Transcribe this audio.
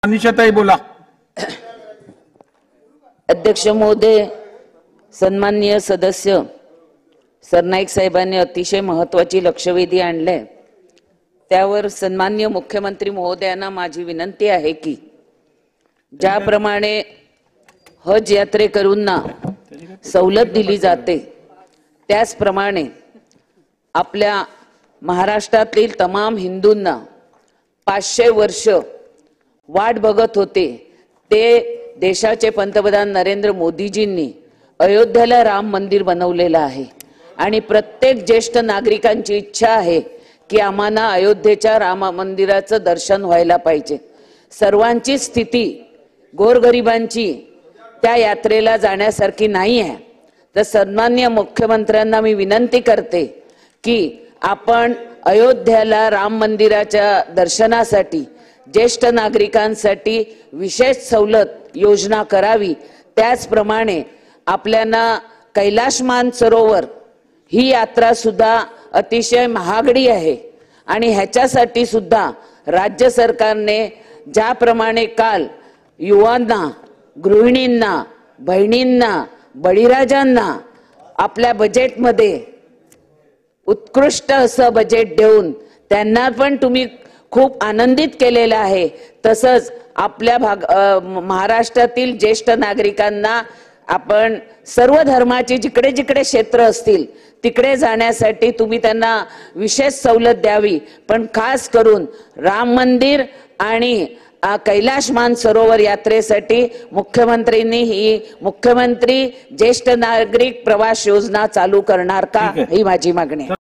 अनिशाताई बोला। अध्यक्ष महोदय, सन्माननीय सदस्य सरनाईक साहेबांनी अतिशय महत्त्वाची लक्षवेधी आणले। त्यावर सन्माननीय मुख्यमंत्री महोदयांना माझी विनंती आहे की ज्याप्रमाणे हज यात्रेकरूंना सवलत दिली जाते त्याचप्रमाणे आपल्या महाराष्ट्रातील तमाम हिंदूंना 500 वर्ष वाट बघत होते ते देशाचे पंतप्रधान नरेंद्र मोदीजींनी अयोध्येला राम मंदिर बनवलेलं आहे आणि प्रत्येक ज्येष्ठ नागरिकांची इच्छा आहे की आम्हाला अयोध्येच्या राम मंदिराचं दर्शन व्हायला पाहिजे। सर्वांची स्थिती गोरगरिबांची त्या यात्रेला जाण्यासारखी नाही आहे। तर सन्माननीय मुख्यमंत्र्यांना मी विनंती करते की आपण अयोध्येला राम मंदिराच्या दर्शनासाठी ज्येष्ठ नागरिकांसाठी विशेष सवलत योजना करावी। त्याचप्रमाणे आपल्याला कैलाश मानसरोवर ही यात्रा सुद्धा अतिशय महागडी आहे आणि ह्याच्यासाठी सुद्धा राज्य सरकारने ज्याप्रमाणे काल युवांना, गृहिणींना, बहिणींना, बळीराजांना आपल्या बजेटमध्ये उत्कृष्ट असं बजेट देऊन त्यांना पण तुम्ही खूप आनंदित केलेला आहे, तसंच आपल्या महाराष्ट्रातील ज्येष्ठ नागरिकांना आपण सर्व धर्माची जिकडे जिकडे क्षेत्र असतील तिकडे जाण्यासाठी तुम्ही त्यांना विशेष सवलत द्यावी। पण खास करून राम मंदिर आणि कैलाश मानसरोवर यात्रेसाठी मुख्यमंत्र्यांनी ही मुख्यमंत्री ज्येष्ठ नागरिक प्रवास योजना चालू करणार का, ही माझी मागणी आहे।